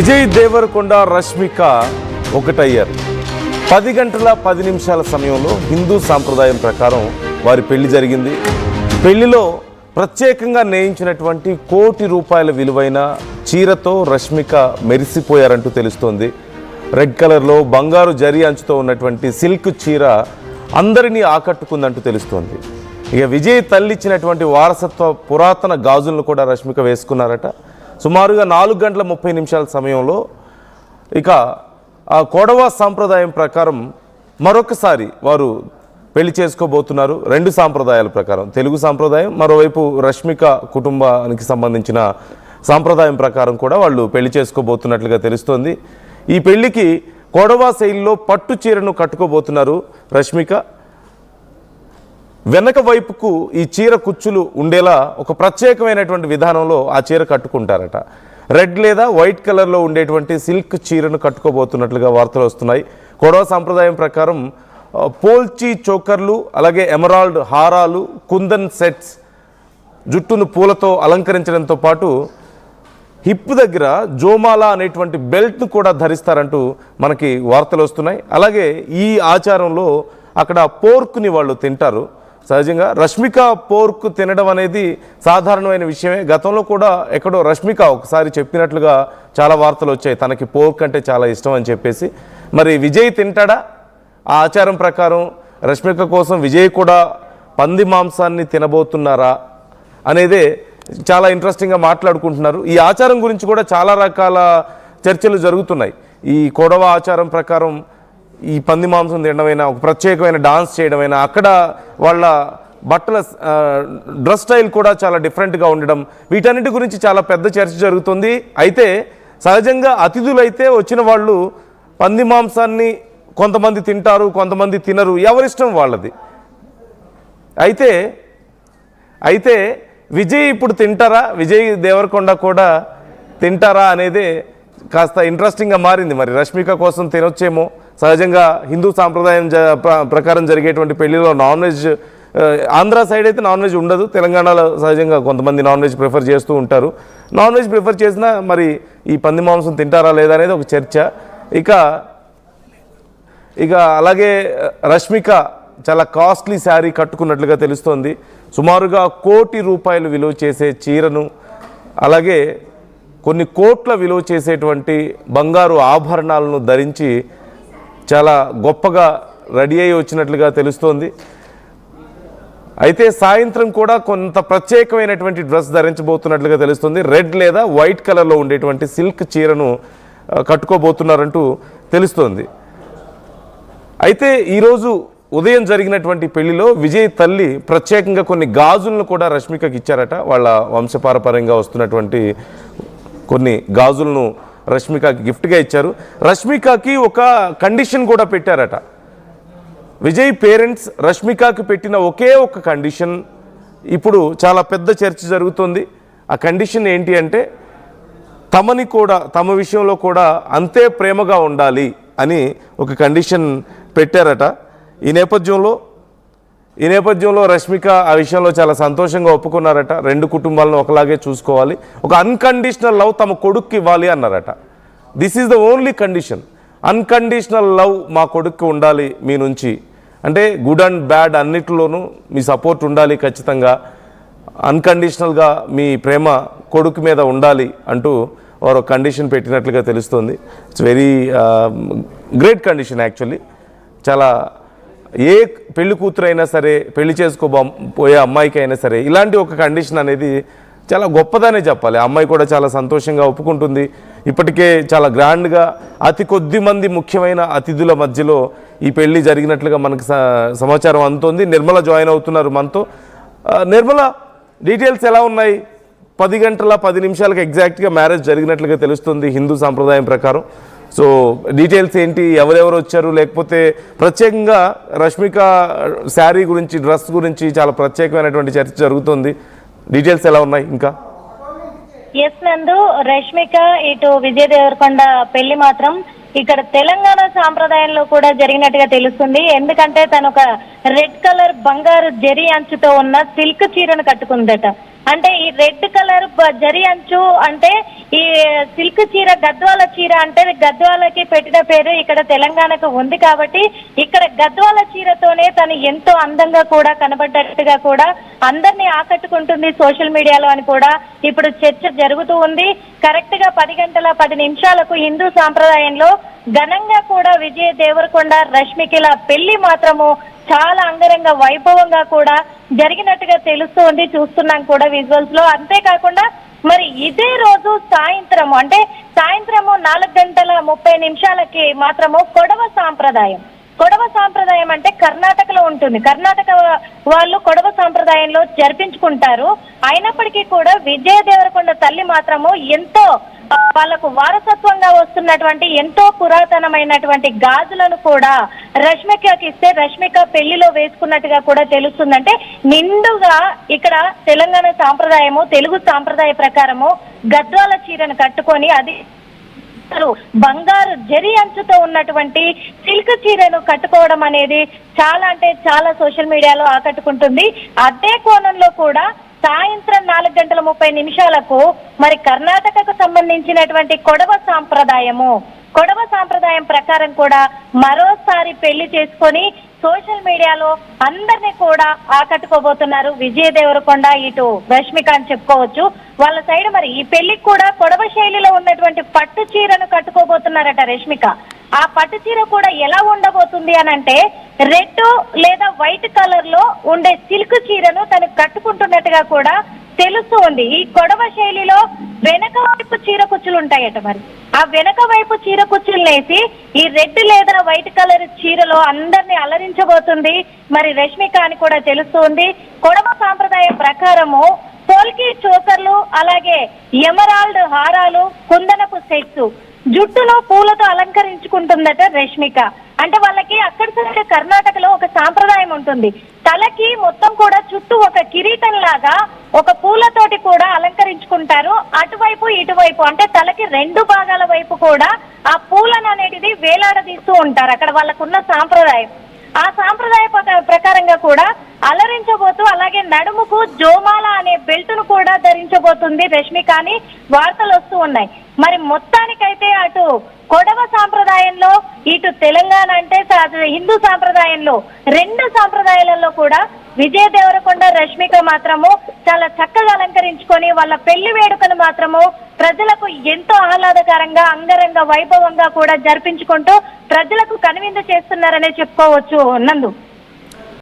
విజయ్ దేవరకొండ రష్మిక ఒకటయ్యారు. 10 గంటల 10 నిమిషాల సమయంలో హిందూ సాంప్రదాయం ప్రకారం వారి పెళ్లి జరిగింది. పెళ్లిలో ప్రత్యేకంగా నేయించినటువంటి ₹1 కోటి విలువైన చీరతో రష్మిక మెరిసిపోయారంటూ తెలుస్తోంది. రెడ్ కలర్లో బంగారు జరీ అంచుతో ఉన్నటువంటి సిల్క్ చీర అందరినీ ఆకట్టుకుందంటూ తెలుస్తోంది. ఇక విజయ్ తల్లిచ్చినటువంటి వారసత్వ పురాతన గాజులను కూడా రష్మిక వేసుకున్నారట. సుమారుగా 4 గంటల 30 నిమిషాల సమయంలో ఇక ఆ కొడవ సాంప్రదాయం ప్రకారం మరొకసారి వారు పెళ్లి చేసుకోబోతున్నారు. 2 సాంప్రదాయాల ప్రకారం, తెలుగు సాంప్రదాయం, మరోవైపు రష్మిక కుటుంబానికి సంబంధించిన సాంప్రదాయం ప్రకారం కూడా వాళ్ళు పెళ్లి చేసుకోబోతున్నట్లుగా తెలుస్తోంది. ఈ పెళ్లికి కొడవ శైలిలో పట్టు చీరను కట్టుకోబోతున్నారు రష్మిక. వెనక వైపుకు ఈ చీర కుచ్చులు ఉండేలా ఒక ప్రత్యేకమైనటువంటి విధానంలో ఆ చీర కట్టుకుంటారట. రెడ్ లేదా వైట్ కలర్లో ఉండేటువంటి సిల్క్ చీరను కట్టుకోబోతున్నట్లుగా వార్తలు వస్తున్నాయి. కొడవ సాంప్రదాయం ప్రకారం పోల్చి చోకర్లు, అలాగే ఎమరాల్డ్ హారాలు, కుందన్ సెట్స్, జుట్టును పూలతో అలంకరించడంతో పాటు హిప్ దగ్గర జోమాలా అనేటువంటి బెల్ట్ను కూడా ధరిస్తారంటూ మనకి వార్తలు వస్తున్నాయి. అలాగే ఈ ఆచారంలో అక్కడ పోర్క్ని వాళ్ళు తింటారు. సహజంగా రష్మిక పోర్క్ తినడం అనేది సాధారణమైన విషయమే. గతంలో కూడా ఎక్కడో రష్మిక ఒకసారి చెప్పినట్లుగా చాలా వార్తలు వచ్చాయి, తనకి పోర్క్ అంటే చాలా ఇష్టం అని చెప్పేసి. మరి విజయ్ తింటాడా? ఆ ఆచారం ప్రకారం రష్మిక కోసం విజయ్ కూడా పంది మాంసాన్ని తినబోతున్నారా అనేదే చాలా ఇంట్రెస్టింగ్గా మాట్లాడుకుంటున్నారు. ఈ ఆచారం గురించి కూడా చాలా రకాల చర్చలు జరుగుతున్నాయి. ఈ కొడవ ఆచారం ప్రకారం ఈ పంది మాంసం తినడమైనా, ఒక ప్రత్యేకమైన డాన్స్ చేయడమైనా, అక్కడ వాళ్ళ బట్టల డ్రెస్ స్టైల్ కూడా చాలా డిఫరెంట్గా ఉండడం, వీటన్నిటి గురించి చాలా పెద్ద చర్చ జరుగుతుంది. అయితే సహజంగా అతిథులైతే వచ్చిన వాళ్ళు పంది మాంసాన్ని కొంతమంది తింటారు, కొంతమంది తినరు, ఎవరిష్టం వాళ్ళది. అయితే విజయ్ ఇప్పుడు తింటారా, విజయ్ దేవరకొండ కూడా తింటారా అనేది కాస్త ఇంట్రెస్టింగ్గా మారింది. మరి రష్మిక కోసం తినొచ్చేమో. సహజంగా హిందూ సాంప్రదాయం ప్రకారం జరిగేటువంటి పెళ్లిలో నాన్ వెజ్, ఆంధ్ర సైడ్ అయితే నాన్ వెజ్ ఉండదు, తెలంగాణలో సహజంగా కొంతమంది నాన్ వెజ్ ప్రిఫర్ చేస్తూ ఉంటారు. నాన్ వెజ్ ప్రిఫర్ చేసినా మరి ఈ పంది మాంసం తింటారా లేదా అనేది ఒక చర్చ. ఇక అలాగే రష్మిక చాలా కాస్ట్లీ శారీ కట్టుకున్నట్లుగా తెలుస్తోంది. సుమారుగా ₹1 కోటి విలువ చేసే చీరను, అలాగే కొన్ని కోట్ల విలువ చేసేటువంటి బంగారు ఆభరణాలను ధరించి చాలా గొప్పగా రెడీ అయి వచ్చినట్లుగా తెలుస్తోంది. అయితే సాయంత్రం కూడా కొంత ప్రత్యేకమైనటువంటి డ్రెస్ ధరించబోతున్నట్లుగా తెలుస్తుంది. రెడ్ లేదా వైట్ కలర్లో ఉండేటువంటి సిల్క్ చీరను కట్టుకోబోతున్నారంటూ తెలుస్తోంది. అయితే ఈరోజు ఉదయం జరిగినటువంటి పెళ్లిలో విజయ్ తల్లి ప్రత్యేకంగా కొన్ని గాజులను కూడా రష్మికకి ఇచ్చారట. వాళ్ళ వంశపారపర్యంగా వస్తున్నటువంటి కొన్ని గాజులను రష్మికకి గిఫ్ట్గా ఇచ్చారు. రష్మికకి ఒక కండిషన్ కూడా పెట్టారట. విజయ్ పేరెంట్స్ రష్మికకి పెట్టిన ఒకే ఒక కండిషన్ ఇప్పుడు చాలా పెద్ద చర్చ జరుగుతుంది. ఆ కండిషన్ ఏంటి అంటే, తమని కూడా, తమ విషయంలో కూడా అంతే ప్రేమగా ఉండాలి అని ఒక కండిషన్ పెట్టారట. ఈ నేపథ్యంలో రష్మిక ఆ విషయంలో చాలా సంతోషంగా ఒప్పుకున్నారట. 2 కుటుంబాలను ఒకలాగే చూసుకోవాలి, ఒక అన్కండిషనల్ లవ్ తమ కొడుక్కి ఇవ్వాలి అన్నారట. This is the only condition. Unconditional love మా కొడుక్కి ఉండాలి మీ నుంచి, అంటే గుడ్ అండ్ బ్యాడ్ అన్నిటిలోనూ మీ సపోర్ట్ ఉండాలి ఖచ్చితంగా, అన్కండిషనల్గా మీ ప్రేమ కొడుకు మీద ఉండాలి అంటూ వారు కండిషన్ పెట్టినట్లుగా తెలుస్తుంది. It's very great condition actually. చాలా ఏ పెళ్లి కూతురు అయినా సరే, పెళ్లి చేసుకోబోయే అమ్మాయికి అయినా సరే ఇలాంటి ఒక కండిషన్ అనేది చాలా గొప్పదనే చెప్పాలి. ఆ అమ్మాయి కూడా చాలా సంతోషంగా ఒప్పుకుంటుంది. ఇప్పటికే చాలా గ్రాండ్గా అతి కొద్ది మంది ముఖ్యమైన అతిథుల మధ్యలో ఈ పెళ్లి జరిగినట్లుగా మనకు సమాచారం అందుతోంది. నిర్మల జాయిన్ అవుతున్నారు మనతో. నిర్మల, డీటెయిల్స్ ఎలా ఉన్నాయి? 10 గంటల 10 నిమిషాలకు ఎగ్జాక్ట్గా మ్యారేజ్ జరిగినట్లుగా తెలుస్తుంది హిందూ సాంప్రదాయం ప్రకారం. సో డీటెయిల్స్ ఏంటి, ఎవరెవరు వచ్చారు, లేకపోతే ప్రత్యేకంగా రష్మిక శారీ గురించి, డ్రెస్ గురించి చాలా ప్రత్యేకమైనటువంటి చర్చ జరుగుతుంది. డీటెయిల్స్ ఎలా ఉన్నాయి? ఇంకా ఎస్ నందు, రష్మిక ఇటు విజయ్ దేవరకొండ పెళ్లి మాత్రం ఇక్కడ తెలంగాణ సాంప్రదాయంలో కూడా జరిగినట్టుగా తెలుస్తుంది. ఎందుకంటే తను ఒక రెడ్ కలర్ బంగారు జరీ అంచుతో ఉన్న సిల్క్ చీరను కట్టుకుందట. అంటే ఈ రెడ్ కలర్ జరి అంచు అంటే ఈ సిల్క్ చీర గద్వాల చీర అంటే గద్వాలకి పెట్టిన పేరు ఇక్కడ తెలంగాణకు ఉంది కాబట్టి ఇక్కడ గద్వాల చీరతోనే తను ఎంతో అందంగా కూడా కనబడ్డట్టుగా కూడా అందరినీ ఆకట్టుకుంటుంది సోషల్ మీడియాలో అని కూడా ఇప్పుడు చర్చ జరుగుతూ ఉంది. కరెక్ట్ గా 10:10 హిందూ సాంప్రదాయంలో ఘనంగా కూడా విజయ్ దేవరకొండ రష్మికల పెళ్లి మాత్రము చాలా అంగరంగ వైభవంగా కూడా జరిగినట్టుగా తెలుస్తోంది. చూస్తున్నాం కూడా విజువల్స్ లో. అంతేకాకుండా మరి ఇదే రోజు సాయంత్రము అంటే సాయంత్రము 4:30 మాత్రము కొడవ సాంప్రదాయం. కొడవ సాంప్రదాయం అంటే కర్ణాటకలో ఉంటుంది. కర్ణాటక వాళ్ళు కొడవ సాంప్రదాయంలో జరిపించుకుంటారు. అయినప్పటికీ కూడా విజయ దేవరకొండ తల్లి మాత్రము ఎంతో వాళ్ళకు వారసత్వంగా వస్తున్నటువంటి ఎంతో పురాతనమైనటువంటి గాజులను కూడా రష్మికకి ఇస్తే రష్మిక పెళ్లిలో వేసుకున్నట్టుగా కూడా తెలుస్తుందంటే నిండుగా ఇక్కడ తెలంగాణ సాంప్రదాయము తెలుగు సాంప్రదాయ ప్రకారము గద్వాల చీరను కట్టుకొని అది బంగారు జరి అంచుతో ఉన్నటువంటి సిల్క్ చీరను కట్టుకోవడం అనేది చాలా అంటే చాలా సోషల్ మీడియాలో ఆకట్టుకుంటుంది. అదే కోణంలో కూడా సాయంత్రం 4:30 మరి కర్ణాటకకు సంబంధించినటువంటి కొడవ సాంప్రదాయం ప్రకారం కూడా మరోసారి పెళ్లి చేసుకొని సోషల్ మీడియాలో అందరినీ కూడా ఆకట్టుకోబోతున్నారు విజయ్ దేవరకొండ ఇటు రష్మిక అని చెప్పుకోవచ్చు. వాళ్ళ సైడ్ మరి ఈ పెళ్లికి కూడా కొడవ శైలిలో ఉన్నటువంటి పట్టు చీరను కట్టుకోబోతున్నారట రష్మిక. ఆ పట్టు చీర కూడా ఎలా ఉండబోతుంది అని అంటే రెడ్ లేదా వైట్ కలర్ లో ఉండే సిల్క్ చీరను తను కట్టుకుంటున్నట్టుగా కూడా తెలుస్తూ ఉంది. ఈ కొడవ శైలిలో వెనక వైపు చీర కుచ్చులు ఉంటాయట. మరి ఆ వెనక వైపు చీర కుచ్చులు వేసి ఈ రెడ్ లేదా వైట్ కలర్ చీరలో అందరినీ అలరించబోతుంది మరి రష్మిక అని కూడా తెలుస్తుంది. కొడవ సాంప్రదాయం ప్రకారము పోల్కి చోకర్లు అలాగే ఎమరాల్డ్ హారాలు కుందనపు సెట్స్ జుట్టులో పూలతో అలంకరించుకుంటుందట రష్మిక. అంటే వాళ్ళకి అక్కడ సైడ్ కర్ణాటకలో ఒక సాంప్రదాయం ఉంటుంది. తలకి మొత్తం కూడా చుట్టూ ఒక కిరీటం లాగా ఒక పూలతోటి కూడా అలంకరించుకుంటారు. అటువైపు ఇటువైపు అంటే తలకి 2 భాగాల వైపు కూడా ఆ పూలను అనేది వేలాడదీస్తూ ఉంటారు. అక్కడ వాళ్ళకున్న సాంప్రదాయం. ఆ సాంప్రదాయ ప్రకారంగా కూడా అలరించబోతూ అలాగే నడుముకు జోమాల అనే బెల్ట్ను కూడా ధరించబోతుంది రష్మిక అని వార్తలు వస్తూ ఉన్నాయి. మరి మొత్తానికైతే అటు కొడవ సాంప్రదాయంలో ఇటు తెలంగాణ అంటే హిందూ సాంప్రదాయంలో 2 సాంప్రదాయాలలో కూడా విజయ దేవరకొండ రష్మిక మాత్రము చాలా చక్కగా అలంకరించుకొని వాళ్ళ పెళ్లి వేడుకను మాత్రము ప్రజలకు ఎంతో ఆహ్లాదకరంగా అంగరంగ వైభవంగా కూడా జరిపించుకుంటూ ప్రజలకు కనువిందు చేస్తున్నారనే చెప్పుకోవచ్చు నందు.